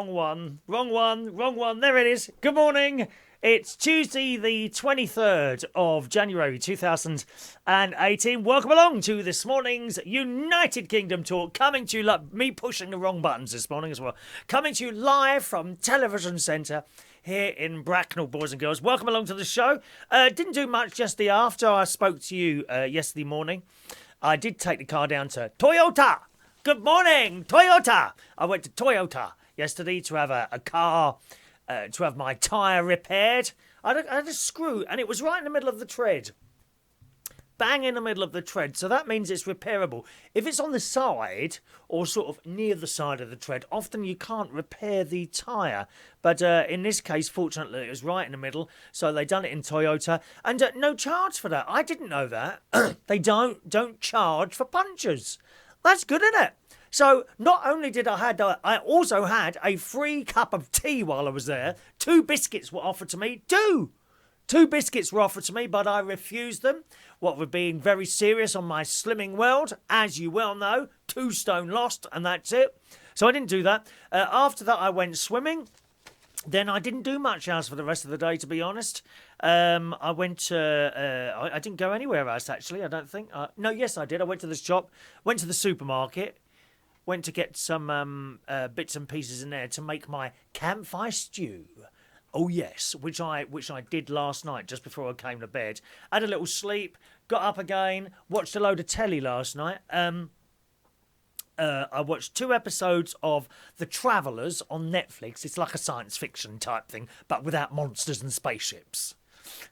wrong one. There it is. Good morning. It's Tuesday, the 23rd of January 2018. Welcome along to this morning's United Kingdom talk. Coming to you, me pushing the wrong buttons this morning as well. Coming to you live from Television Centre here in Bracknell, boys and girls. Welcome along to the show. Didn't do much yesterday after I spoke to you yesterday morning. I did take the car down to Toyota. Good morning, Toyota. I went to Toyota yesterday to have a car, to have my tyre repaired. I had a screw, and it was right in the middle of the tread. Bang in the middle of the tread, so that means it's repairable. If it's on the side, or sort of near the side of the tread, often you can't repair the tyre. But in this case, fortunately, it was right in the middle, so they done it in Toyota. And no charge for that. I didn't know that. They don't charge for punctures. That's good, isn't it? So not only did I also had a free cup of tea while I was there. 2 biscuits were offered to me. Two biscuits were offered to me, but I refused them. What with being very serious on my slimming world, as you well know, 2 stone lost, and that's it. So I didn't do that. After that, I went swimming. Then I didn't do much else for the rest of the day, to be honest. I went I didn't go anywhere else, actually, I don't think. No, yes, I did. I went to the shop, went to the supermarket, went to get some bits and pieces in there to make my campfire stew. Oh, yes, which I did last night, just before I came to bed. Had a little sleep, got up again, watched a load of telly last night. I watched 2 episodes of The Travellers on Netflix. It's like a science fiction type thing, but without monsters and spaceships.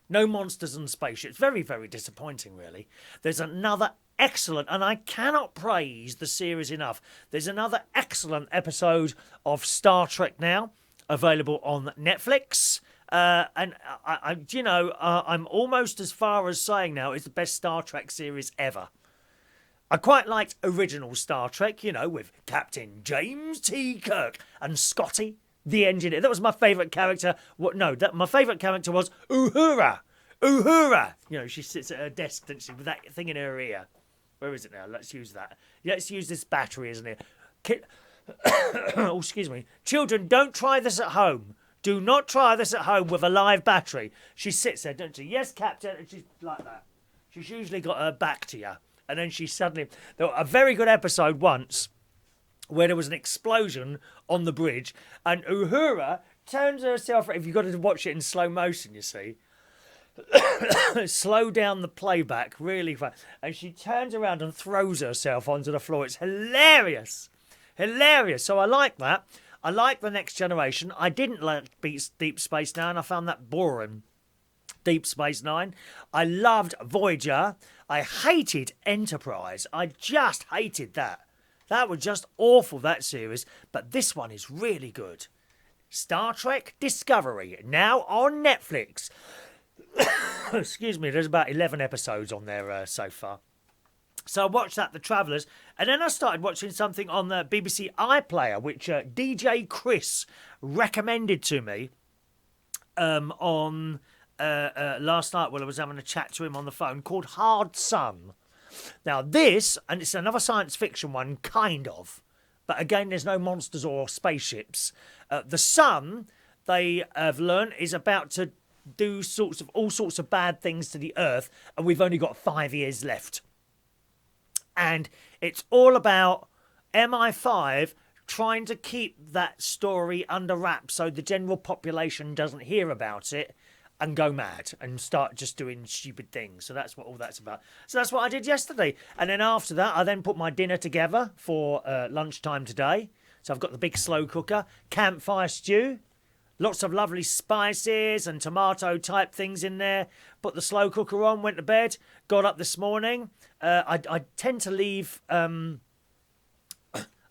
No monsters and spaceships. Very, very disappointing, really. There's another excellent, and I cannot praise the series enough. There's another excellent episode of Star Trek now, available on Netflix. And I'm almost as far as saying now it's the best Star Trek series ever. I quite liked original Star Trek, with Captain James T. Kirk and Scotty, the engineer. That was my favourite character. My favourite character was Uhura. Uhura. She sits at her desk, doesn't she, with that thing in her ear. Where is it now? Let's use that. Let's use this battery, isn't it? Oh, excuse me. Children, don't try this at home. Do not try this at home with a live battery. She sits there, doesn't she? Yes, Captain. And she's like that. She's usually got her back to you. And then she suddenly... There was a very good episode once where there was an explosion on the bridge. And Uhura turns herself... If you've got to watch it in slow motion, you see. Slow down the playback really fast. And she turns around and throws herself onto the floor. It's hilarious. Hilarious. So I like that. I like The Next Generation. I didn't like Deep Space Nine. I found that boring. Deep Space Nine. I loved Voyager. I hated Enterprise. I just hated that. That was just awful, that series. But this one is really good. Star Trek Discovery, now on Netflix. Excuse me, there's about 11 episodes on there so far. So I watched that, The Travellers, and then I started watching something on the BBC iPlayer, which DJ Chris recommended to me on last night while I was having a chat to him on the phone, called Hard Sun. Now this, and it's another science fiction one, kind of, but again, there's no monsters or spaceships. The sun, they have learned, is about to do all sorts of bad things to the Earth, and we've only got 5 years left. And it's all about MI5 trying to keep that story under wraps so the general population doesn't hear about it and go mad and start just doing stupid things. So that's what all that's about. So that's what I did yesterday. And then after that, I then put my dinner together for lunchtime today. So I've got the big slow cooker, campfire stew, lots of lovely spices and tomato type things in there. Put the slow cooker on, went to bed, got up this morning. I tend to leave a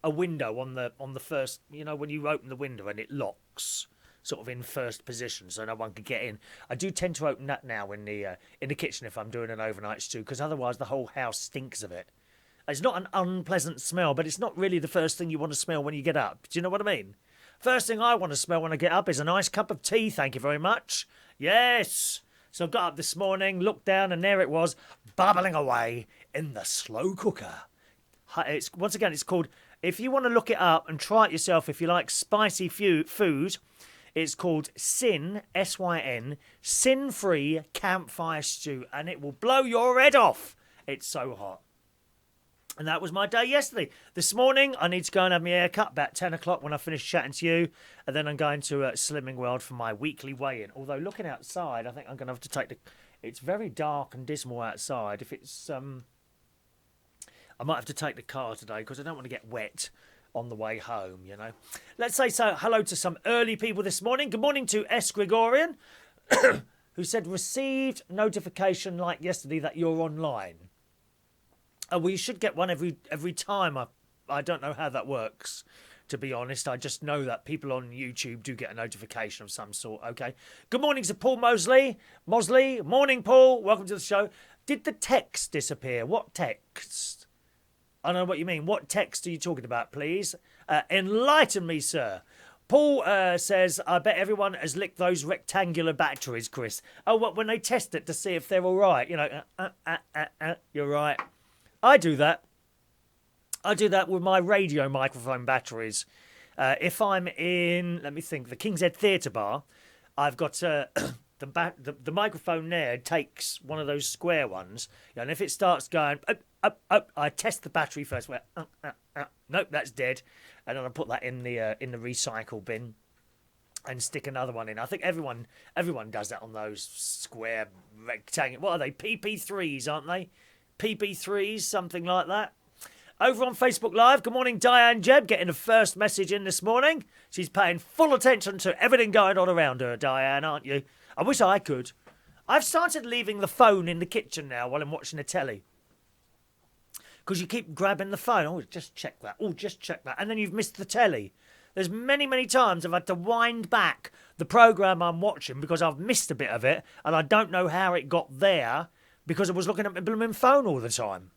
window on the first, when you open the window and it locks, sort of in first position, so no one can get in. I do tend to open that now in the kitchen if I'm doing an overnight stew, because otherwise the whole house stinks of it. It's not an unpleasant smell, but it's not really the first thing you want to smell when you get up. Do you know what I mean? First thing I want to smell when I get up is a nice cup of tea, thank you very much. Yes! So I got up this morning, looked down, and there it was, bubbling away in the slow cooker. Once again, it's called If you want to look it up and try it yourself, if you like spicy food, it's called Sin, S-Y-N, Sin-Free Campfire Stew, and it will blow your head off. It's so hot. And that was my day yesterday. This morning, I need to go and have my hair cut about 10 o'clock when I finish chatting to you. And then I'm going to Slimming World for my weekly weigh-in. Although, looking outside, I think I'm going to have to take the... It's very dark and dismal outside. If it's... I might have to take the car today because I don't want to get wet on the way home, you know. Let's say hello to some early people this morning. Good morning to S. Gregorian, who said, received notification like yesterday that you're online. Well, you should get one every time. I don't know how that works, to be honest. I just know that people on YouTube do get a notification of some sort, okay? Good morning to Paul Mosley. Morning, Paul. Welcome to the show. Did the text disappear? What text? I don't know what you mean. What text are you talking about, please? Enlighten me, sir. Paul says, I bet everyone has licked those rectangular batteries, Chris. Oh, what, when they test it to see if they're all right? You know, you're right. I do that. I do that with my radio microphone batteries. If I'm in, let me think, the King's Head Theatre Bar, I've got the microphone there takes one of those square ones, and if it starts going up, I test the battery first. Where nope, that's dead, and then I put that in the recycle bin and stick another one in. I think everyone does that on those square rectangle. What are they? PP3s, aren't they? PP3s, something like that. Over on Facebook Live, good morning, Diane Jebb, getting the first message in this morning. She's paying full attention to everything going on around her, Diane, aren't you? I wish I could. I've started leaving the phone in the kitchen now while I'm watching the telly. Because you keep grabbing the phone. Oh, just check that. Oh, just check that. And then you've missed the telly. There's many, many times I've had to wind back the programme I'm watching because I've missed a bit of it and I don't know how it got there because I was looking at my blooming phone all the time.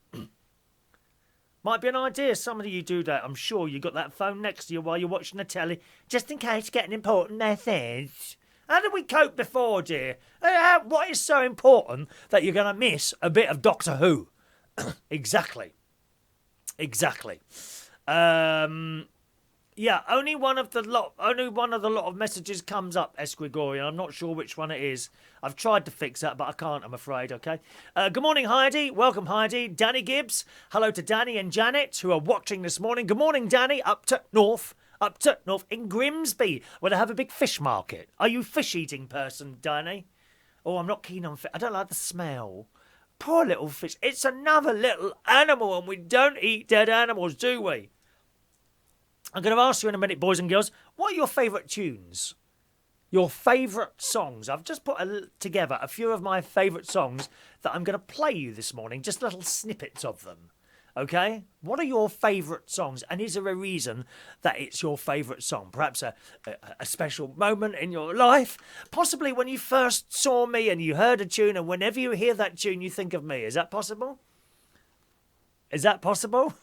Might be an idea. Some of you do that. I'm sure you got that phone next to you while you're watching the telly, just in case you get an important message. How did we cope before, dear? What is so important that you're going to miss a bit of Doctor Who? Exactly. Yeah, only one of the lot of messages comes up, S. Gregorian. I'm not sure which one it is. I've tried to fix that, but I can't, I'm afraid, okay? Good morning, Heidi. Welcome, Heidi. Danny Gibbs. Hello to Danny and Janet, who are watching this morning. Good morning, Danny. Up to north in Grimsby, where they have a big fish market. Are you a fish-eating person, Danny? Oh, I'm not keen on fish. I don't like the smell. Poor little fish. It's another little animal, and we don't eat dead animals, do we? I'm going to ask you in a minute, boys and girls, what are your favourite tunes? Your favourite songs? I've just put together a few of my favourite songs that I'm going to play you this morning, just little snippets of them. Okay? What are your favourite songs? And is there a reason that it's your favourite song? Perhaps a special moment in your life? Possibly when you first saw me and you heard a tune, and whenever you hear that tune, you think of me. Is that possible? Is that possible?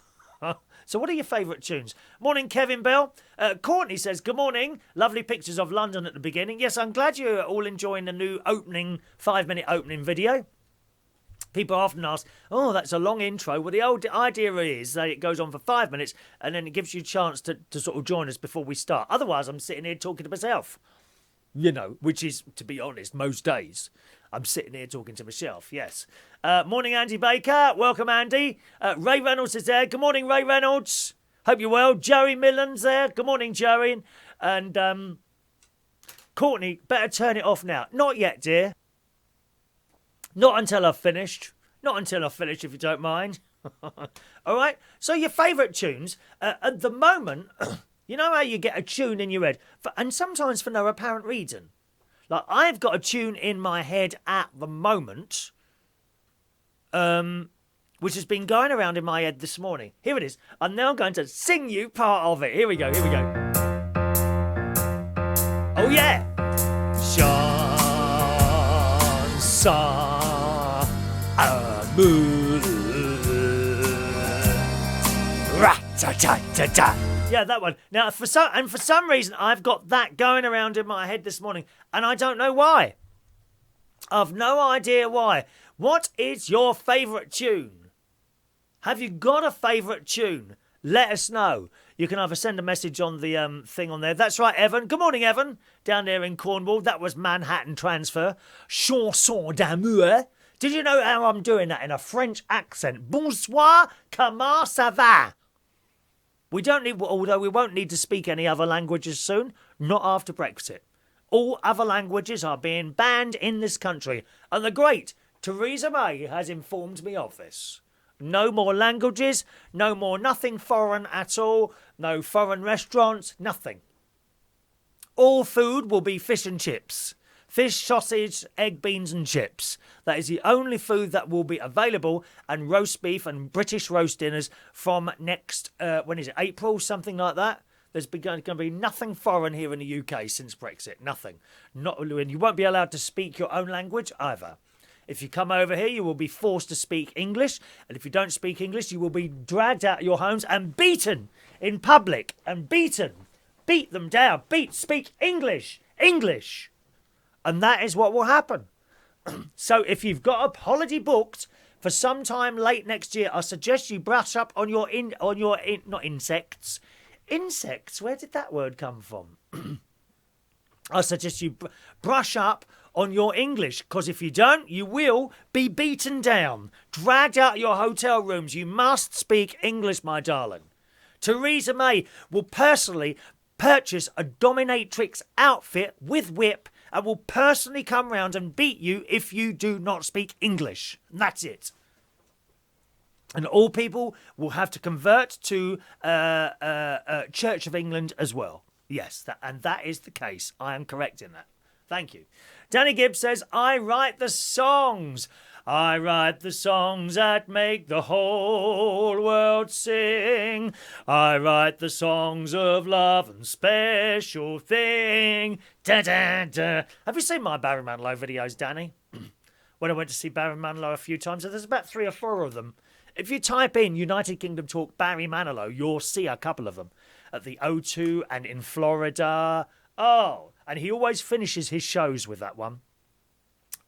So what are your favourite tunes? Morning, Kevin Bell. Courtney says, good morning. Lovely pictures of London at the beginning. Yes, I'm glad you're all enjoying the new 5-minute opening video. People often ask, oh, that's a long intro. Well, the old idea is that it goes on for 5 minutes and then it gives you a chance to sort of join us before we start. Otherwise, I'm sitting here talking to myself. You know, which is, to be honest, most days. I'm sitting here talking to myself, yes. Morning, Andy Baker. Welcome, Andy. Ray Reynolds is there. Good morning, Ray Reynolds. Hope you're well. Joey Millen's there. Good morning, Joey. And Courtney, better turn it off now. Not yet, dear. Not until I've finished. Not until I've finished, if you don't mind. All right? So your favourite tunes, at the moment, you know how you get a tune in your head, and sometimes for no apparent reason. Like, I've got a tune in my head at the moment, which has been going around in my head this morning. Here it is. I'm now going to sing you part of it. Here we go. Oh, yeah. Ra-ta-ta-ta-ta. Yeah, that one. Now, for some reason, I've got that going around in my head this morning, and I don't know why. I've no idea why. What is your favourite tune? Have you got a favourite tune? let us know. You can either send a message on the thing on there. That's right, Evan. Good morning, Evan. Down there in Cornwall. That was Manhattan Transfer. Chanson d'amour. Did you know how I'm doing that in a French accent? Bonsoir, comment ça va? We don't need, although we won't need to speak any other languages soon, not after Brexit. All other languages are being banned in this country, and the great Theresa May has informed me of this. No more languages, no more nothing foreign at all, no foreign restaurants, nothing. All food will be fish and chips. Fish, sausage, egg, beans and chips. That is the only food that will be available, and roast beef and British roast dinners from next, when is it, April, something like that. There's going to be nothing foreign here in the UK since Brexit, nothing. And you won't be allowed to speak your own language either. If you come over here, you will be forced to speak English, and if you don't speak English, you will be dragged out of your homes and beaten in public, and beaten. Beat them down. Speak English. English. And that is what will happen. So if you've got a holiday booked for some time late next year, I suggest you brush up on your not insects. Insects? Where did that word come from? I suggest you brush up on your English, because if you don't, you will be beaten down, dragged out of your hotel rooms. You must speak English, my darling. Theresa May will personally purchase a dominatrix outfit with whip and will personally come round and beat you if you do not speak English. And that's it. And all people will have to convert to Church of England as well. Yes, that is the case. I am correct in that. Thank you. Danny Gibbs says, I write the songs. I write the songs that make the whole world sing. I write the songs of love and special thing. Da, da, da. Have you seen my Barry Manilow videos, Danny? When I went to see Barry Manilow a few times, there's about 3 or 4 of them. If you type in United Kingdom Talk Barry Manilow, you'll see a couple of them at the O2 and in Florida. Oh, and he always finishes his shows with that one.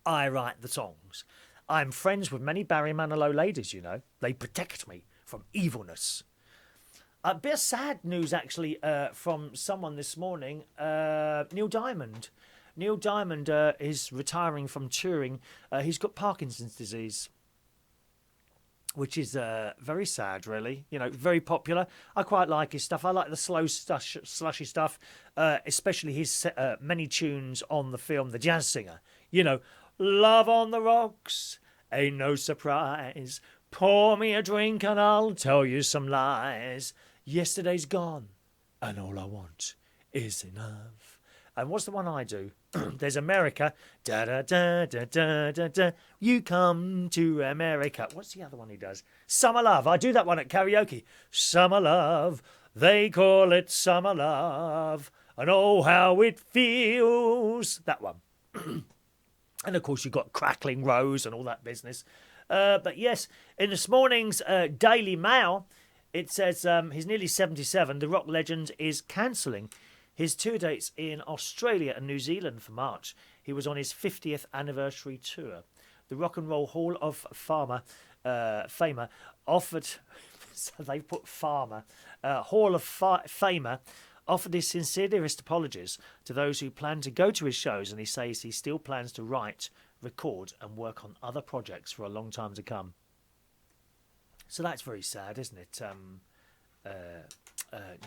I write the songs. I'm friends with many Barry Manilow ladies, you know. They protect me from evilness. A bit of sad news, actually, from someone this morning. Neil Diamond. Neil Diamond is retiring from touring. He's got Parkinson's disease, which is very sad, really. You know, very popular. I quite like his stuff. I like the slow, slushy stuff, especially his many tunes on the film The Jazz Singer. You know, Love on the Rocks, ain't no surprise. Pour me a drink and I'll tell you some lies. Yesterday's gone and all I want is enough. And what's the one I do? There's America. Da da da da da da da. You come to America. What's the other one he does? Summer Love. I do that one at karaoke. Summer Love. They call it Summer Love. And oh, how it feels. That one. And of course, you've got Crackling Rose and all that business. But yes, in this morning's Daily Mail, it says he's nearly 77. The rock legend is cancelling his tour dates in Australia and New Zealand for March. He was on his 50th anniversary tour. The Rock and Roll Hall of Famer offered... so they put Farmer. Hall of Famer offered his sincerest apologies to those who plan to go to his shows, and he says he still plans to write, record and work on other projects for a long time to come. So that's very sad, isn't it?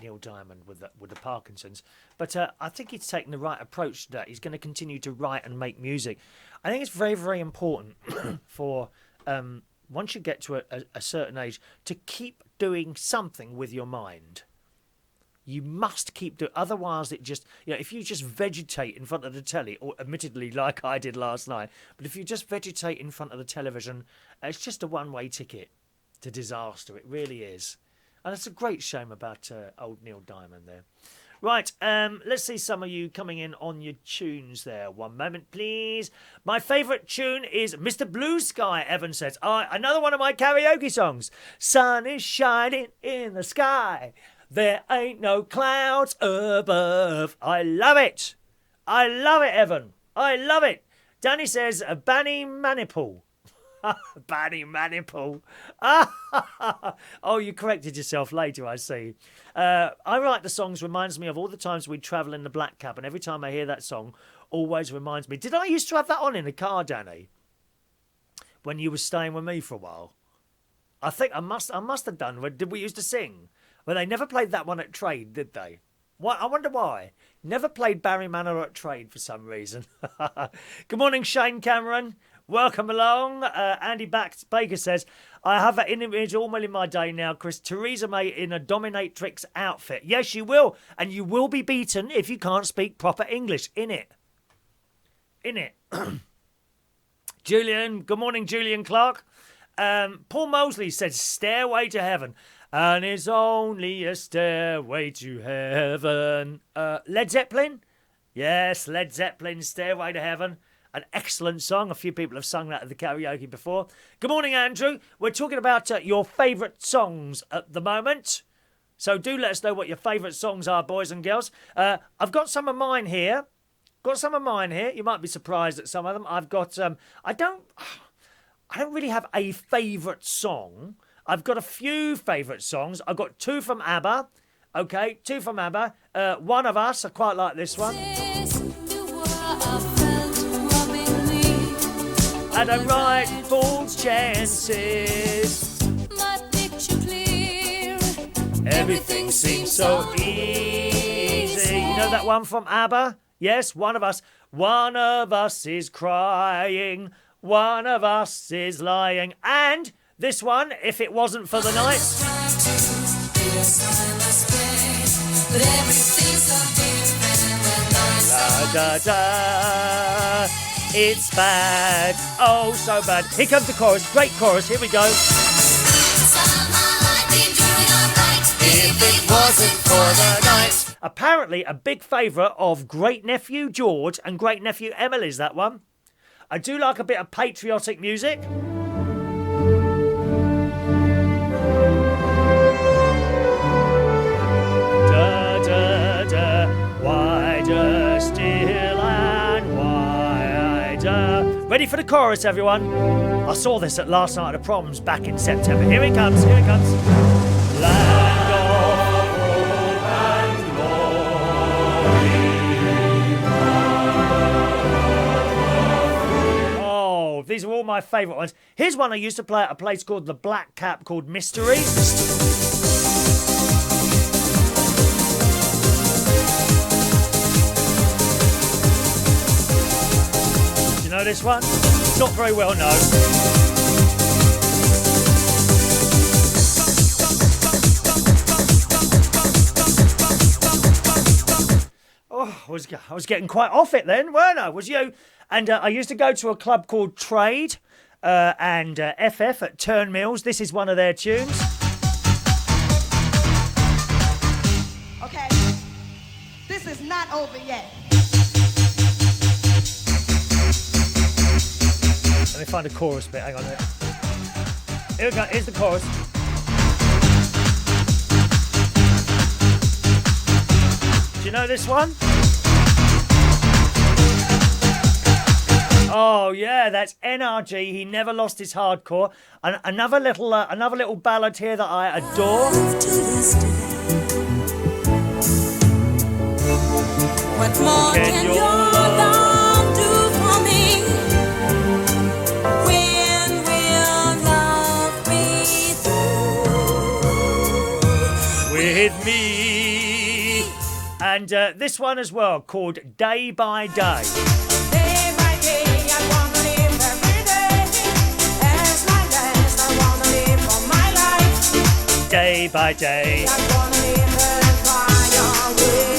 Neil Diamond with the Parkinson's. But I think he's taken the right approach to that. He's going to continue to write and make music. I think it's very, very important for, once you get to a certain age, to keep doing something with your mind. You must keep doing, otherwise it just, you know, if you just vegetate in front of the telly, or admittedly like I did last night, but if you just vegetate in front of the television, it's just a one-way ticket to disaster. It really is. And it's a great shame about old Neil Diamond there. Right, let's see some of you coming in on your tunes there. One moment, please. My favourite tune is Mr. Blue Sky, Evan says. Another one of my karaoke songs. Sun is shining in the sky. There ain't no clouds above. I love it. I love it, Evan. I love it. Danny says, Banny Maniple. Banny Maniple. Oh, you corrected yourself later, I see. I Write the Songs reminds me of all the times we'd travel in the Black Cab, and every time I hear that song, always reminds me. Did I used to have that on in the car, Danny? When you were staying with me for a while? I think I must have done. Did we used to sing? Well, they never played that one at Trade, did they? What? I wonder why. Never played Barry Manor at Trade for some reason. Good morning, Shane Cameron. Welcome along. Andy Baker says, I have an image all in my day now, Chris. Theresa May in a dominatrix outfit. Yes, you will. And you will be beaten if you can't speak proper English. In it. Julian. Good morning, Julian Clark. Paul Mosley says, Stairway to Heaven. And it's only a stairway to heaven. Led Zeppelin? Yes, Led Zeppelin, Stairway to Heaven. An excellent song. A few people have sung that at the karaoke before. Good morning, Andrew. We're talking about your favourite songs at the moment. So do let us know what your favourite songs are, boys and girls. I've got some of mine here. You might be surprised at some of them. I've got... I don't really have a favourite song. I've got a few favourite songs. I've got two from ABBA. Okay, two from ABBA. One of Us. I quite like this one. And I write false chances. My picture clear. Everything seems so easy. You know that one from ABBA? Yes, One of Us. One of us is crying. One of us is lying. And this one, If It Wasn't for the Night. Da, da, da. It's bad. Oh, so bad. Here comes the chorus. Great chorus. Here we go. If it wasn't for the night. Apparently a big favourite of great nephew George and great nephew Emily's, that one. I do like a bit of patriotic music. Da da da, wider still and wider. Ready for the chorus, everyone? I saw this at last night at the proms back in September. Here it comes, here it comes. Land of hope and glory. Oh, these are all my favourite ones. Here's one I used to play at a place called the Black Cap called Mystery. Do you know this one? Not very well known. Oh, I was getting quite off it then, weren't I? Was you? And I used to go to a club called Trade and FF at Turnmills. This is one of their tunes. Okay, this is not over yet. Let me find a chorus bit. Hang on a minute. Here we go. Here's the chorus. Do you know this one? Oh yeah, that's NRG. He never lost his hardcore. And another little ballad here that I adore. What more can your love do for me? When will love be through with me? And this one as well, called Day by Day. Day by day, I wanna live every day. As my last, I wanna live for my life. Day by day. I wanna live and fly away.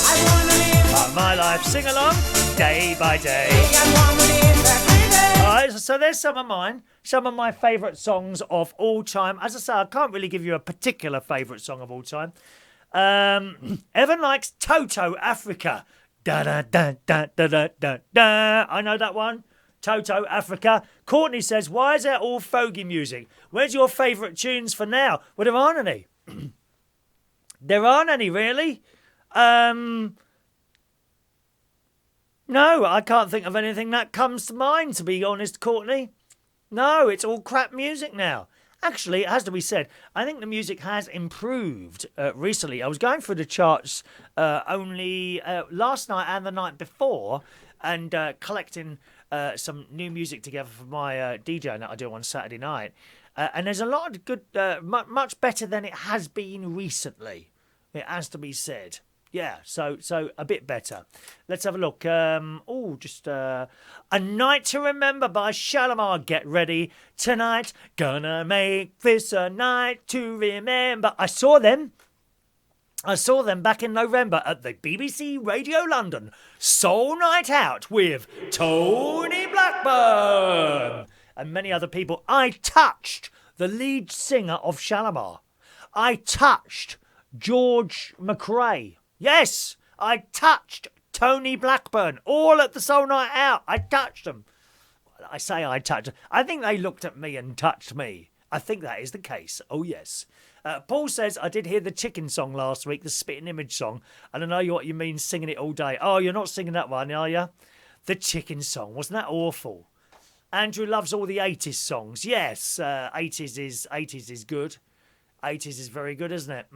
I wanna live for My life. Sing along. Day by day. I wanna live every day. All right, so there's some of mine. Some of my favourite songs of all time. As I say, I can't really give you a particular favourite song of all time. Evan likes Toto Africa. Da da da da da da da da. I know that one. Toto Africa. Courtney says, why is there all fogey music? Where's your favourite tunes for now? Well, there aren't any. There aren't any, really. No, I can't think of anything that comes to mind, to be honest, Courtney. No, it's all crap music now. Actually, it has to be said, I think the music has improved recently. I was going through the charts only last night and the night before and collecting some new music together for my DJing that I do on Saturday night. And there's a lot of good, much better than it has been recently. It has to be said. Yeah, so a bit better. Let's have a look. Just A Night to Remember by Shalimar. Get ready tonight. Gonna make this a night to remember. I saw them back in November at the BBC Radio London Soul Night Out with Tony Blackburn and many other people. I touched the lead singer of Shalimar. I touched George McRae. Yes, I touched Tony Blackburn, all at the Soul Night Out. I touched them. I say I touched them. I think they looked at me and touched me. I think that is the case. Oh, yes. Paul says, I did hear the chicken song last week, the Spitting Image song. I don't know what you mean singing it all day. Oh, you're not singing that one, are you? The chicken song. Wasn't that awful? Andrew loves all the 80s songs. Yes, 80s is good. 80s is very good, isn't it?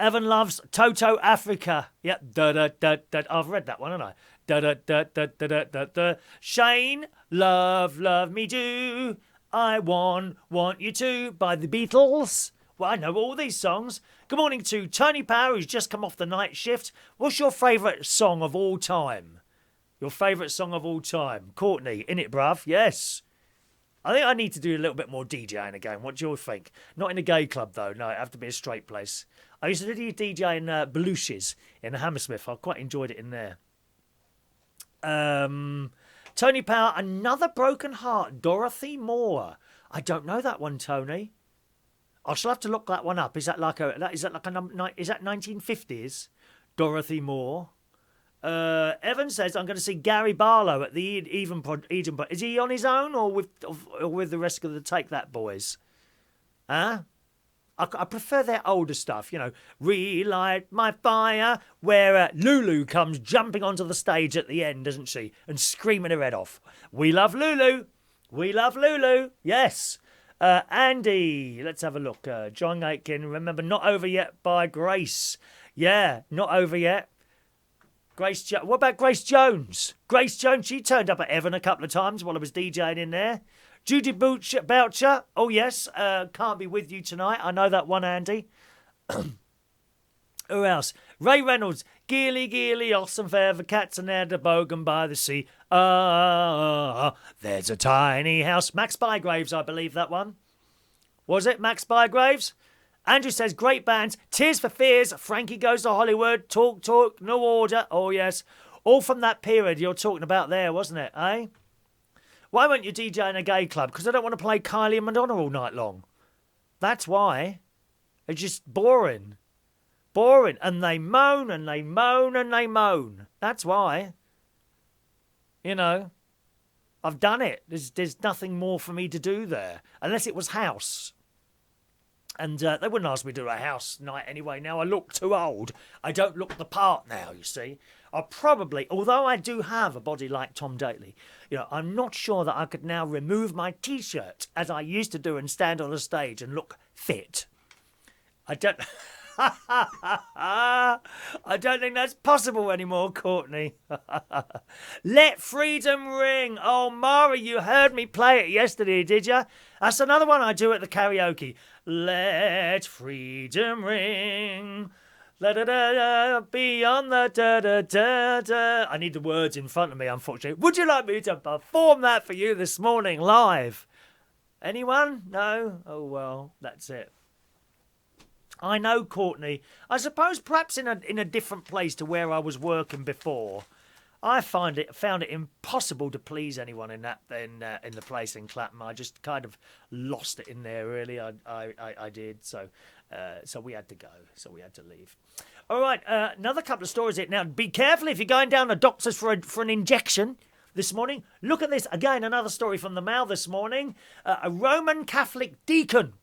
Evan loves Toto Africa. Yep. Da da da da. I've read that one, haven't I? Da da da da da da da da. Shane, love me do. I want you to by the Beatles. Well, I know all these songs. Good morning to Tony Power, who's just come off the night shift. What's your favourite song of all time? Your favourite song of all time? Courtney, in it, bruv? Yes. I think I need to do a little bit more DJing again. What do you think? Not in a gay club, though. No, it have to be a straight place. I used to do DJ in Belushi's in Hammersmith. I quite enjoyed it in there. Tony Power, Another Broken Heart, Dorothy Moore. I don't know that one, Tony. I shall have to look that one up. Is that 1950s? Dorothy Moore. Evan says, I'm going to see Gary Barlow at the Eden Pod. Is he on his own or with the rest of the Take That boys? Huh? I prefer their older stuff, you know. Relight my fire, where Lulu comes jumping onto the stage at the end, doesn't she? And screaming her head off. We love Lulu. We love Lulu. Yes. Andy, let's have a look. John Aitken, remember Not Over Yet by Grace. Yeah, Not Over Yet. What about Grace Jones? Grace Jones, she turned up at Evan a couple of times while I was DJing in there. Judy Boucher, oh yes, Can't Be With You Tonight. I know that one, Andy. Who else? Ray Reynolds, Geely, awesome forever, cats and the bogan by the sea. There's a tiny house. Max Bygraves, I believe that one. Was it Max Bygraves? Andrew says, great bands. Tears for Fears, Frankie Goes to Hollywood, Talk, No Order. Oh, yes. All from that period you're talking about there, wasn't it, eh? Why weren't you DJing a gay club? Because I don't want to play Kylie and Madonna all night long. That's why. It's just boring. Boring. And they moan and they moan and they moan. That's why. You know, I've done it. There's nothing more for me to do there. Unless it was house. And they wouldn't ask me to do a house night anyway. Now I look too old. I don't look the part now, you see. I probably, although I do have a body like Tom Daley, you know, I'm not sure that I could now remove my T-shirt as I used to do and stand on a stage and look fit. I don't... I don't think that's possible anymore, Courtney. Let Freedom Ring. Oh, Mara, you heard me play it yesterday, did you? That's another one I do at the karaoke. Let freedom ring. La da da da, beyond the da da da da. I need the words in front of me, unfortunately. Would you like me to perform that for you this morning live? Anyone? No? Oh, well, that's it. I know, Courtney. I suppose perhaps in a different place to where I was working before. I found it impossible to please anyone in the place in Clapham. I just kind of lost it in there. Really, I did. So we had to go. So we had to leave. All right, another couple of stories here. Now, be careful if you're going down to the doctor's for an injection this morning. Look at this again. Another story from the Mail this morning. A Roman Catholic deacon.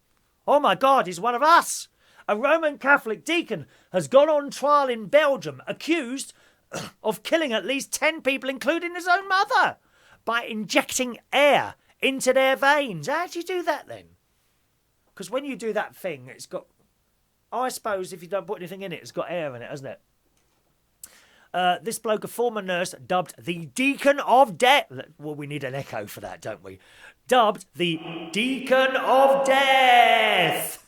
Oh my God, he's one of us. A Roman Catholic deacon has gone on trial in Belgium, accused of killing at least 10 people, including his own mother. by injecting air into their veins. How do you do that then? Because when you do that thing, it's got... I suppose if you don't put anything in it, it's got air in it, hasn't it? This bloke, a former nurse, dubbed the Deacon of Death. Well, we need an echo for that, don't we? Dubbed the Deacon of Death.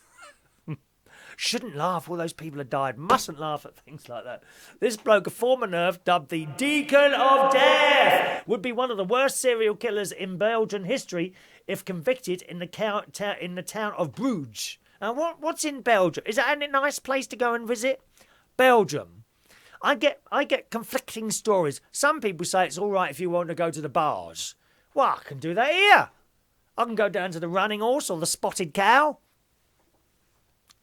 Shouldn't laugh. All those people have died. Mustn't laugh at things like that. This bloke, a former nurse, dubbed the Deacon of Death, would be one of the worst serial killers in Belgian history if convicted in the town of Bruges. And what's in Belgium? Is that a nice place to go and visit? Belgium. I get conflicting stories. Some people say it's all right if you want to go to the bars. Well, I can do that here. I can go down to the Running Horse or the Spotted Cow.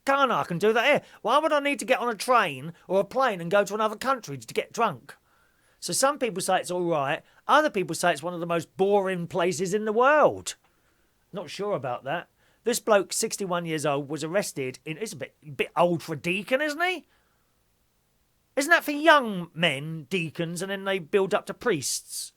Can't I? I can do that here. Why would I need to get on a train or a plane and go to another country to get drunk? So some people say it's all right. Other people say it's one of the most boring places in the world. Not sure about that. This bloke, 61 years old, was arrested in... It's a bit old for a deacon, isn't he? Isn't that for young men, deacons, and then they build up to priests?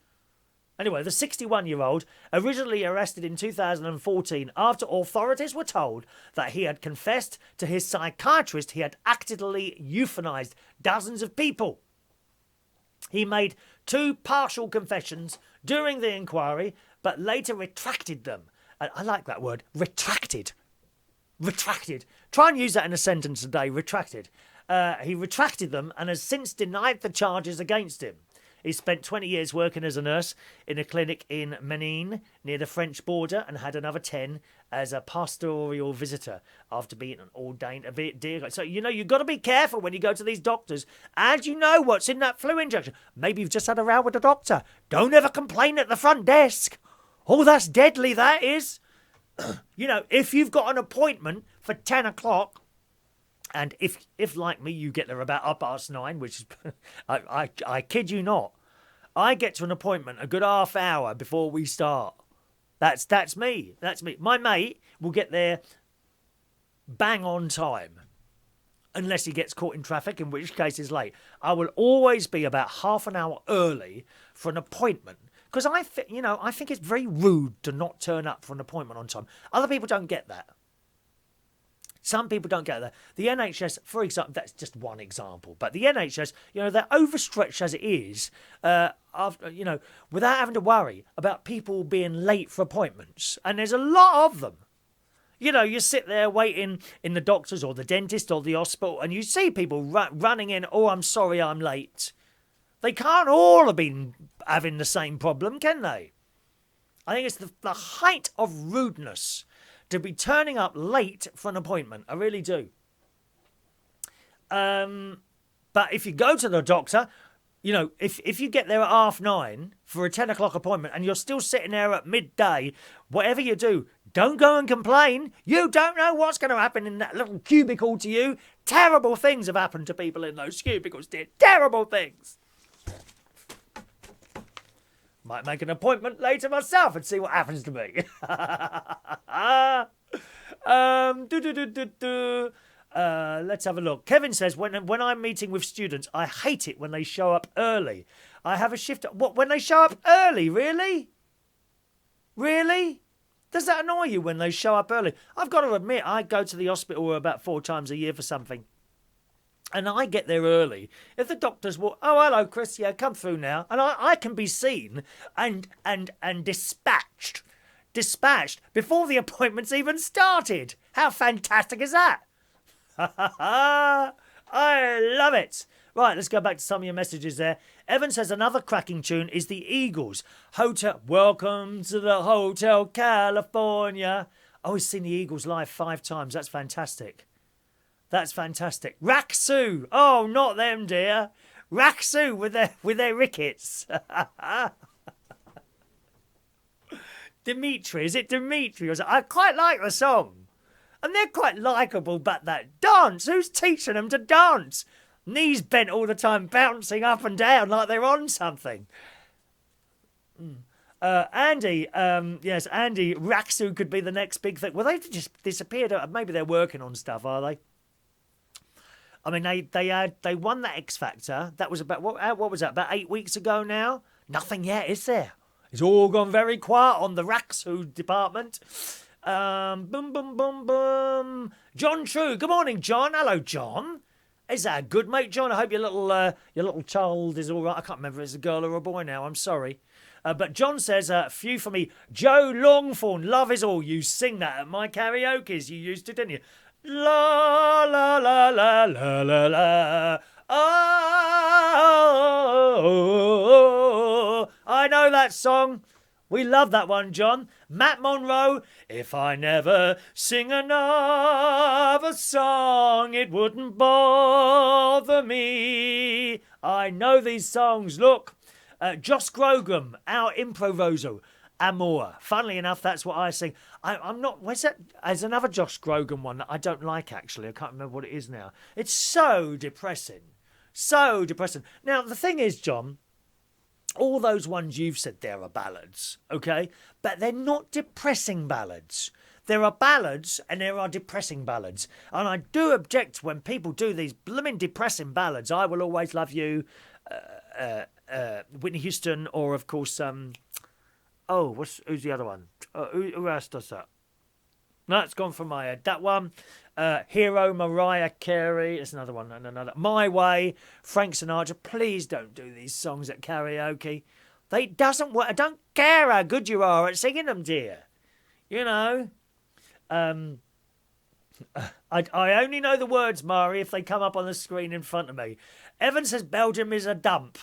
Anyway, the 61-year-old, originally arrested in 2014 after authorities were told that he had confessed to his psychiatrist he had actively euthanized dozens of people. He made 2 partial confessions during the inquiry, but later retracted them. And I like that word, retracted. Retracted. Try and use that in a sentence today, retracted. He retracted them and has since denied the charges against him. He spent 20 years working as a nurse in a clinic in Menin, near the French border, and had another 10 as a pastoral visitor after being an ordained dear. So, you've got to be careful when you go to these doctors. And you know what's in that flu injection. Maybe you've just had a row with the doctor. Don't ever complain at the front desk. Oh, that's deadly, that is. If you've got an appointment for 10 o'clock, and if like me, you get there about 9:30, which is, I kid you not, I get to an appointment a good half hour before we start. That's me. That's me. My mate will get there bang on time, unless he gets caught in traffic, in which case he's late. I will always be about half an hour early for an appointment. Because I think it's very rude to not turn up for an appointment on time. Other people don't get that. Some people don't get that. The NHS, for example, that's just one example. But the NHS, they're overstretched as it is, without having to worry about people being late for appointments. And there's a lot of them. You sit there waiting in the doctor's or the dentist or the hospital, and you see people running in, oh, I'm sorry, I'm late. They can't all have been having the same problem, can they? I think it's the height of rudeness to be turning up late for an appointment. I really do. But if you go to the doctor, if you get there at 9:30 for a 10 o'clock appointment and you're still sitting there at midday, whatever you do, don't go and complain. You don't know what's going to happen in that little cubicle to you. Terrible things have happened to people in those cubicles, dear. Terrible things. Might make an appointment later myself and see what happens to me. Let's have a look. Kevin says, when I'm meeting with students, I hate it when they show up early. I have a shift. What, when they show up early? Really? Really? Does that annoy you when they show up early? I've got to admit, I go to the hospital about 4 times a year for something. And I get there early. If the doctors walk, oh, hello, Chris, yeah, come through now. And I can be seen and dispatched before the appointment's even started. How fantastic is that? I love it. Right, let's go back to some of your messages there. Evan says another cracking tune is the Eagles. Welcome to the Hotel California. Oh, he's seen the Eagles live 5 times. That's fantastic. That's fantastic. Raksu. Oh, not them, dear. Raksu with their rickets. Dimitri. Is it Dimitri? I quite like the song. And they're quite likeable, but that dance. Who's teaching them to dance? Knees bent all the time, bouncing up and down like they're on something. Andy, yes, Andy, Raksu could be the next big thing. Well, they've just disappeared. Maybe they're working on stuff, are they? I mean, they won that X Factor. That was about what was that? About 8 weeks ago now. Nothing yet, is there? It's all gone very quiet on the Raxu department. Boom, boom, boom, boom. John True. Good morning, John. Hello, John. Is that a good mate, John? I hope your little child is all right. I can't remember if it's a girl or a boy now. I'm sorry. But John says, few for me. Joe Longthorn, love is all. You sing that at my karaoke's. You used to, didn't you? La, la, la, la, la, la, la. Oh, I know that song. We love that one, John. Matt Monroe, if I never sing another song, it wouldn't bother me. I know these songs. Look, Josh Grogram, our improviso, Amor. Funnily enough, that's what I sing. I'm not... Where's that? There's another Josh Grogram one that I don't like, actually. I can't remember what it is now. It's so depressing. So depressing. Now, the thing is, John... all those ones you've said there are ballads, okay? But they're not depressing ballads. There are ballads and there are depressing ballads. And I do object when people do these blooming depressing ballads. I Will Always Love You, Whitney Houston, or of course, who's the other one? Who else does that? No, it's gone from my head. That one, Hero, Mariah Carey. There's another one, and another. My Way, Frank Sinatra. Please don't do these songs at karaoke. They doesn't work. I don't care how good you are at singing them, dear. You know. I only know the words, Mari, if they come up on the screen in front of me. Evan says Belgium is a dump.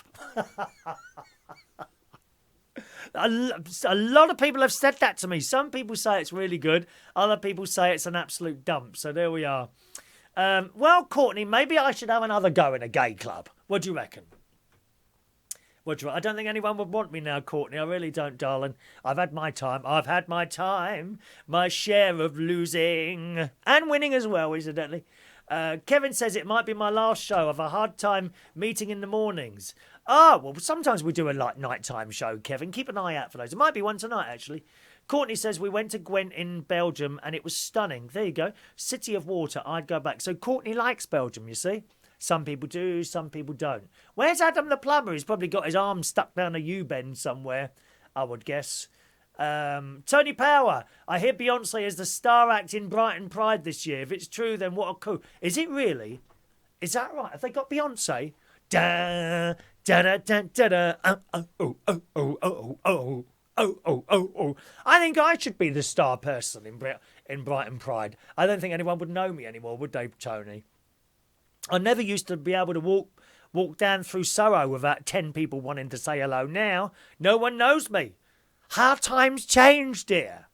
A lot of people have said that to me. Some people say it's really good. Other people say it's an absolute dump. So there we are. Well, Courtney, maybe I should have another go in a gay club. What do you reckon? I don't think anyone would want me now, Courtney. I really don't, darling. I've had my time. I've had my time. My share of losing. And winning as well, incidentally. Kevin says it might be my last show. I've a hard time meeting in the mornings. Ah, well, sometimes we do a nighttime show, Kevin. Keep an eye out for those. It might be one tonight, actually. Courtney says we went to Gwent in Belgium and it was stunning. There you go. City of Water. I'd go back. So Courtney likes Belgium, you see. Some people do, some people don't. Where's Adam the plumber? He's probably got his arm stuck down a U-bend somewhere, I would guess. Tony Power. I hear Beyonce is the star act in Brighton Pride this year. If it's true, then what a coup. Is it really? Is that right? Have they got Beyonce? Da da da da da da. Oh. I think I should be the star person in Brighton Pride. I don't think anyone would know me anymore, would they, Tony? I never used to be able to walk down through Soho without 10 people wanting to say hello. Now, no one knows me. How times changed, dear.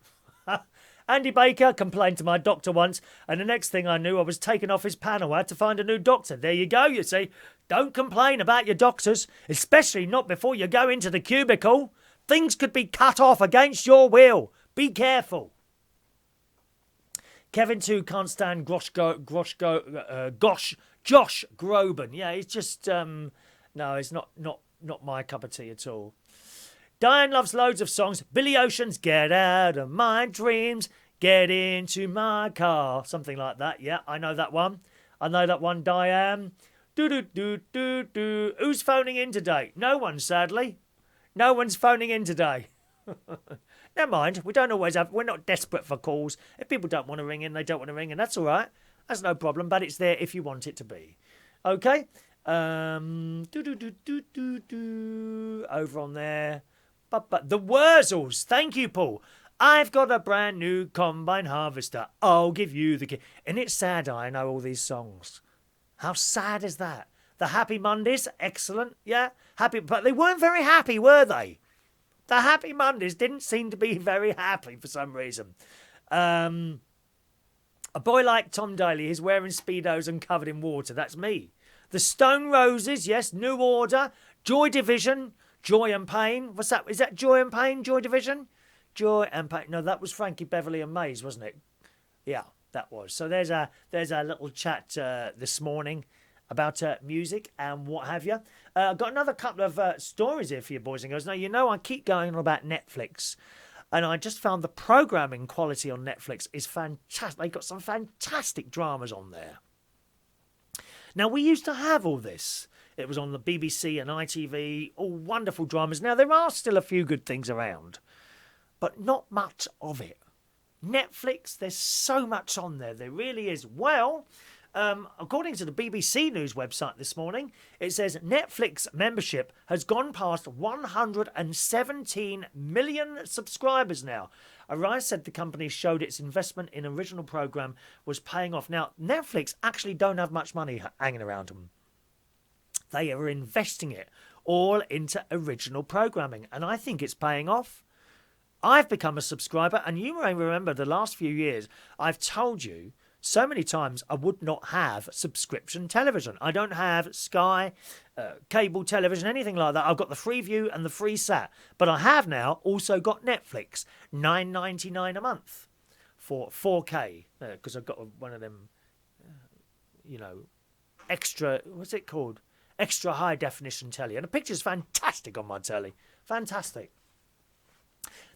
Andy Baker complained to my doctor once, and the next thing I knew, I was taken off his panel. I had to find a new doctor. There you go, you see. Don't complain about your doctors, especially not before you go into the cubicle. Things could be cut off against your will. Be careful. Kevin, too, can't stand Josh Groban. Yeah, he's just, no, it's not my cup of tea at all. Diane loves loads of songs. Billy Ocean's Get Out of My Dreams, Get Into My Car. Something like that. Yeah, I know that one. Diane. Do. Who's phoning in today? No one, sadly. No one's phoning in today. Never mind. We don't always have... We're not desperate for calls. If people don't want to ring in, they don't want to ring in. That's all right. That's no problem. But it's there if you want it to be. Okay? Over on there. But the Wurzels. Thank you, Paul. I've got a brand new combine harvester. I'll give you the key. And it's sad I know all these songs. How sad is that? The Happy Mondays, excellent. Yeah, happy. But they weren't very happy, were they? The Happy Mondays didn't seem to be very happy for some reason. A boy like Tom Daly is wearing Speedos and covered in water. That's me. The Stone Roses, yes. New Order. Joy Division. Joy and Pain. What's that? Is that Joy and Pain? Joy Division? Joy and Pain. No, that was Frankie Beverly and Mays, wasn't it? Yeah, that was. So there's a little chat this morning about music and what have you. I've got another couple of stories here for you boys and girls. Now, you know I keep going on about Netflix, and I just found the programming quality on Netflix is fantastic. They've got some fantastic dramas on there. Now, we used to have all this. It was on the BBC and ITV, all wonderful dramas. Now, there are still a few good things around, but not much of it. Netflix, there's so much on there. There really is. Well, according to the BBC News website this morning, it says Netflix membership has gone past 117 million subscribers now. Arise said the company showed its investment in original program was paying off. Now, Netflix actually don't have much money hanging around them. They are investing it all into original programming, and I think it's paying off. I've become a subscriber, and you may remember the last few years, I've told you so many times I would not have subscription television. I don't have Sky, cable television, anything like that. I've got the Freeview and the Free Sat. But I have now also got Netflix, $9.99 a month for 4K, because I've got one of them, extra, what's it called? Extra high definition telly. And the picture's fantastic on my telly. Fantastic.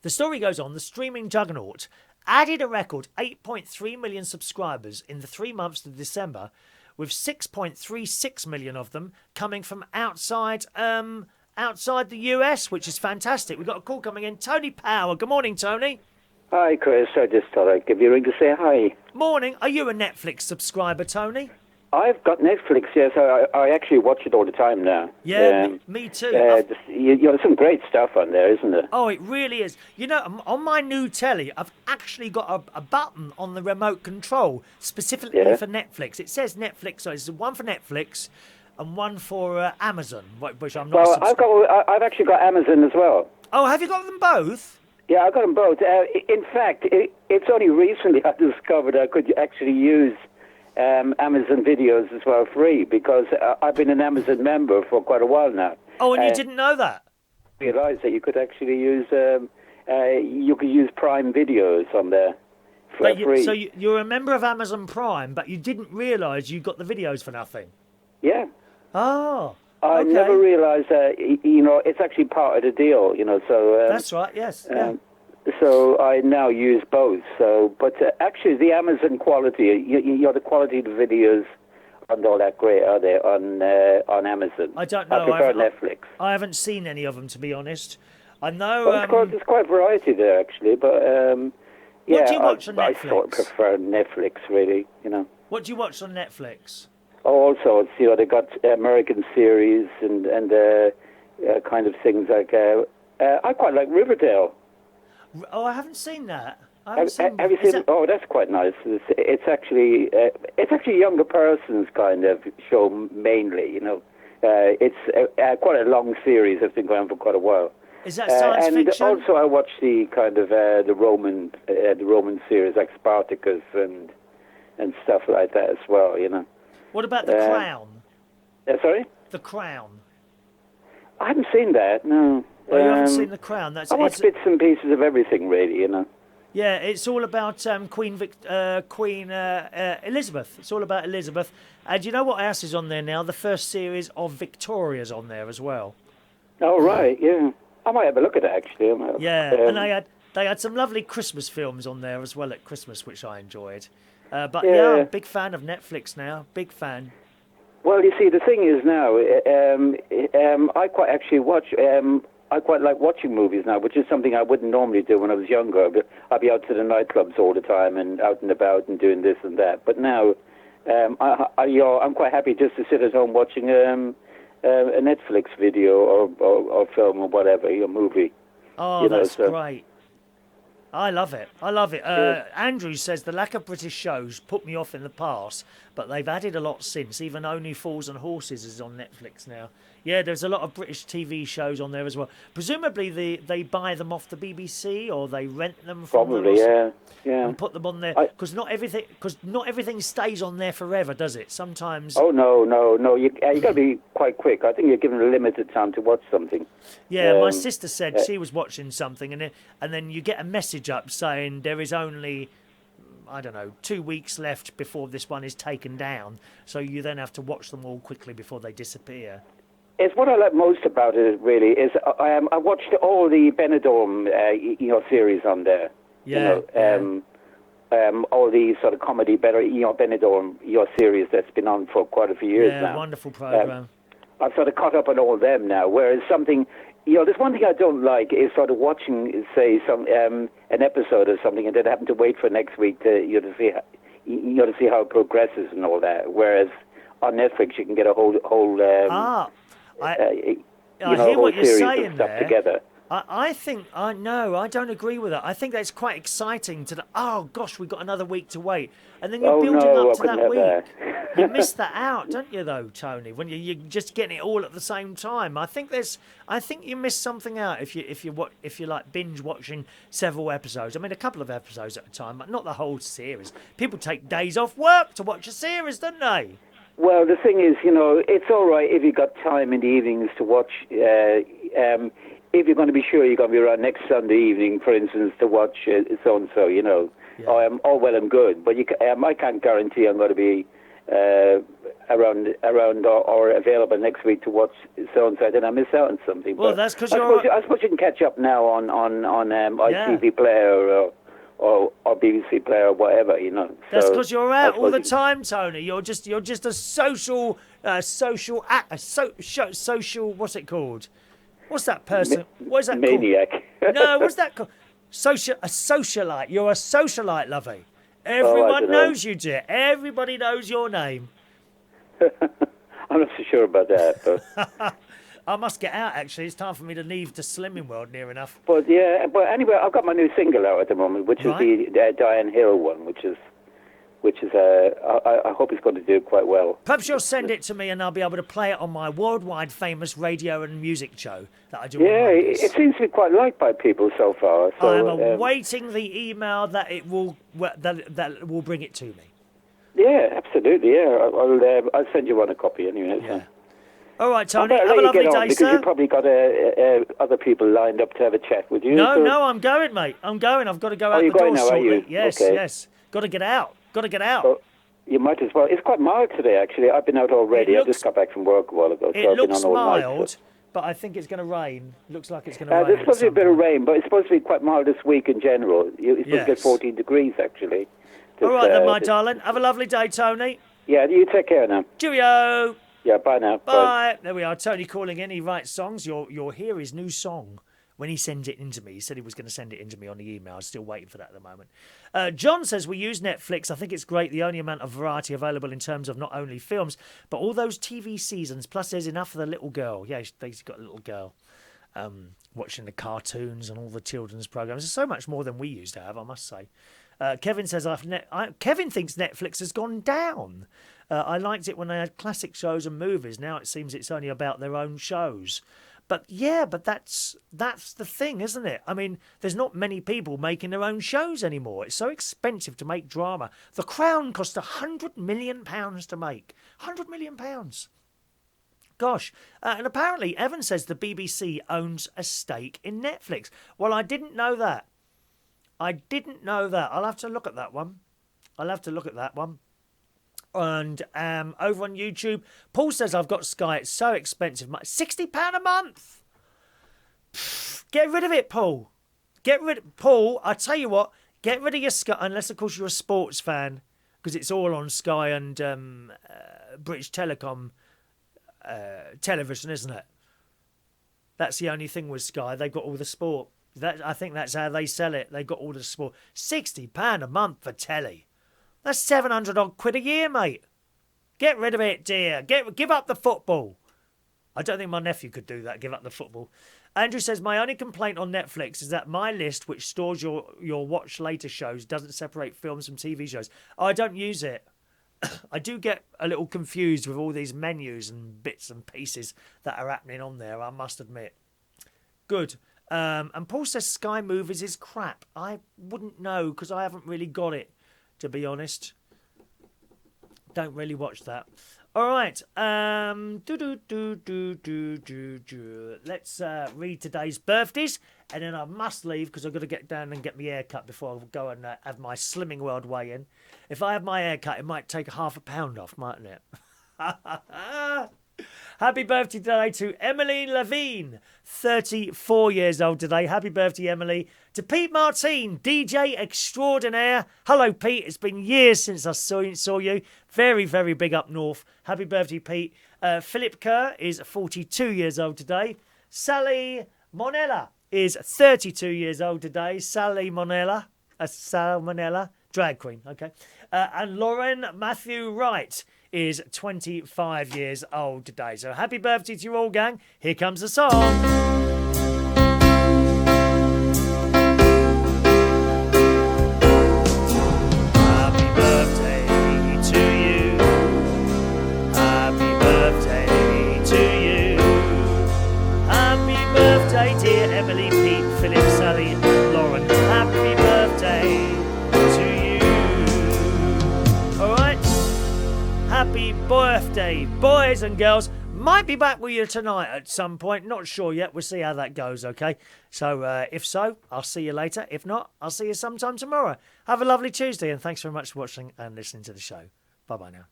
The story goes on, the streaming juggernaut added a record 8.3 million subscribers in the 3 months to December, with 6.36 million of them coming from outside the US, which is fantastic. We've got a call coming in. Tony Power. Good morning, Tony. Hi, Chris. I just thought I'd give you a ring to say hi. Morning. Are you a Netflix subscriber, Tony? I've got Netflix, yes. I actually watch it all the time now. Yeah, me too. There's some great stuff on there, isn't there? Oh, it really is. On my new telly, I've actually got a button on the remote control specifically for Netflix. It says Netflix, so it's one for Netflix and one for Amazon, which I'm not. Well, I've actually got Amazon as well. Oh, have you got them both? Yeah, I've got them both. In fact, it's only recently I discovered I could actually use Amazon videos as well free, because I've been an Amazon member for quite a while now. Oh, and you didn't know that? I realised that you could actually use Prime videos on there for free. So you're a member of Amazon Prime, but you didn't realise you got the videos for nothing? Yeah. Oh, I okay. never realised that, it's actually part of the deal, so... That's right, yes. So I now use both. But actually, the Amazon quality, the quality of the videos aren't all that great, are they, on Amazon? I don't know. I prefer Netflix. I haven't seen any of them, to be honest. I know... Well, of course, there's quite a variety there, actually, but... what do you watch on Netflix? I sort of prefer Netflix, really, What do you watch on Netflix? Oh, all sorts. They got American series and kind of things like... I quite like Riverdale. Oh, I haven't seen that. Have you seen? Oh, that's quite nice. It's actually a younger person's kind of show mainly. It's quite a long series. It's been going for quite a while. Is that science fiction? And also, I watch the kind of the Roman series like Spartacus and stuff like that as well. What about The Crown? Sorry? The Crown. I haven't seen that. No. Oh, you haven't seen The Crown? I watch bits and pieces of everything, really, Yeah, it's all about Queen Elizabeth. It's all about Elizabeth. And you know what else is on there now? The first series of Victoria's on there as well. Oh, right, yeah. I might have a look at it, actually. Yeah, and they had some lovely Christmas films on there as well at Christmas, which I enjoyed. But I'm a big fan of Netflix now. Big fan. Well, you see, the thing is now, I quite actually watch... I quite like watching movies now, which is something I wouldn't normally do when I was younger. I'd be out to the nightclubs all the time and out and about and doing this and that. But now, I'm quite happy just to sit at home watching a Netflix video or film or whatever, movie. Oh, that's great. I love it. Andrew says the lack of British shows put me off in the past, but they've added a lot since. Even Only Fools and Horses is on Netflix now. Yeah, there's a lot of British TV shows on there as well. Presumably they buy them off the BBC or they rent them from probably, them yeah. and put them on there because not everything stays on there forever, does it? Sometimes. Oh no! You got to be quite quick. I think you're given a limited time to watch something. Yeah, my sister said she was watching something and then you get a message up saying there is only, I don't know, 2 weeks left before this one is taken down. So you then have to watch them all quickly before they disappear. It's what I like most about it, really, is I watched all the Benidorm, series on there. Yeah. All the sort of comedy, Benidorm, series that's been on for quite a few years now. Yeah, wonderful program. I've sort of caught up on all them now. Whereas something, there's one thing I don't like is sort of watching, say, an episode of something and then having to wait for next week to see how it progresses and all that. Whereas on Netflix you can get a whole I a hear whole what you're series saying of stuff there. together. I think, no, I don't agree with that. I think that's quite exciting oh gosh, we've got another week to wait. And then you're building up to that week. You miss that out, don't you though, Tony, when you're just getting it all at the same time. I think you miss something out if you like binge watching several episodes. I mean, a couple of episodes at a time, but not the whole series. People take days off work to watch a series, don't they? Well, the thing is, it's all right if you've got time in the evenings to watch. If you're going to be sure you're going to be around next Sunday evening, for instance, to watch so-and-so, Yeah. all well and good. But I can't guarantee I'm going to be around or available next week to watch so-and-so, then I miss out on something. Well, but that's because I suppose you can catch up now on ITV Player or BBC Player or whatever, That's So because you're out all the you- time, Tony. You're just a social social. What's it called? What's that person? What is that maniac. called? No, what's that called? A socialite. You're a socialite, lovey. Everyone dunno. knows you, dear. Everybody knows your name. I'm not so sure about that, but I must get out. Actually, it's time for me to leave the slimming world near enough. but anyway, I've got my new single out at the moment, which Right. is the Diane Hill one, which is I hope it's going to do quite well. Perhaps you'll send it to me, and I'll be able to play it on my worldwide famous radio and music show that I do. Yeah, on Mondays. it seems to be quite liked by people so far. So, I am awaiting the email that it will that will bring it to me. yeah, absolutely. Yeah, I'll send you one a copy anyway. Yeah. All right, I Tony. better Have let a you get lovely on day, because sir. you've probably got other people lined up to have a chat with you. No, so- no, I'm going, mate. I'm going. I've got to go out you're the door going now, are shortly. you? Yes, Okay. yes. Got to get out. Got to get out. Oh, you might as well. It's quite mild today, actually. I've been out already. I looks- just got back from work a while ago, so It I've been looks on all night. mild, So. but I think it's going to rain. Looks like it's going to rain. There's supposed to be a at bit some of point. rain, but it's supposed to be quite mild this week in general. It's supposed to Yes. get 14 degrees, actually. All right then, my Just- darling. Have a lovely day, Tony. Yeah, you take care now. Cheerio. Yeah, bye now. Bye. There we are. Tony calling in. He writes songs. You'll hear his new song when he sends it in to me. He said he was going to send it in to me on the email. I'm still waiting for that at the moment. John says we use Netflix. I think it's great. The only amount of variety available in terms of not only films, but all those TV seasons. Plus, there's enough for the little girl. Yeah, they've got a little girl watching the cartoons and all the children's programs. There's so much more than we used to have, I must say. Kevin says Kevin thinks Netflix has gone down. I liked it when they had classic shows and movies. Now it seems it's only about their own shows. But that's the thing, isn't it? I mean, there's not many people making their own shows anymore. It's so expensive to make drama. The Crown cost £100 million to make. £100 million. Gosh. And apparently, Evan says the BBC owns a stake in Netflix. Well, I didn't know that. I'll have to look at that one. And over on YouTube, Paul says, I've got Sky. It's so expensive. £60 a month. Get rid of it, Paul. Paul, I tell you what, get rid of your Sky, unless, of course, you're a sports fan, because it's all on Sky and British Telecom television, isn't it? That's the only thing with Sky. They've got all the sport. I think that's how they sell it. They've got all the sport. £60 a month for telly. That's 700 odd quid a year, mate. Get rid of it, dear. Give up the football. I don't think my nephew could do that, give up the football. Andrew says, my only complaint on Netflix is that my list, which stores your watch later shows, doesn't separate films from TV shows. I don't use it. I do get a little confused with all these menus and bits and pieces that are happening on there, I must admit. Good. And Paul says Sky Movies is crap. I wouldn't know because I haven't really got it, to be honest. Don't really watch that. All right. Let's read today's birthdays, and then I must leave because I've got to get down and get my hair cut before I go and have my Slimming World weigh in. If I have my hair cut, it might take £0.5 off, mightn't it? Happy birthday today to Emily Levine, 34 years old today. Happy birthday, Emily. To Pete Martin, DJ extraordinaire. Hello, Pete. It's been years since I saw you. Very, very big up north. Happy birthday, Pete. Philip Kerr is 42 years old today. Sally Monella is 32 years old today. Sally Monella, Salmonella, drag queen, okay. And Lauren Matthew Wright is 25 years old today. So happy birthday to you all, gang. Here comes the song. Happy birthday to you. Happy birthday to you. Happy birthday, dear Emily, Pete, Philip, Sally, and Lauren. Happy birthday to you. All right. Happy birthday, boys and girls. Might be back with you tonight at some point. Not sure yet. We'll see how that goes, okay? So if so, I'll see you later. If not, I'll see you sometime tomorrow. Have a lovely Tuesday, and thanks very much for watching and listening to the show. Bye-bye now.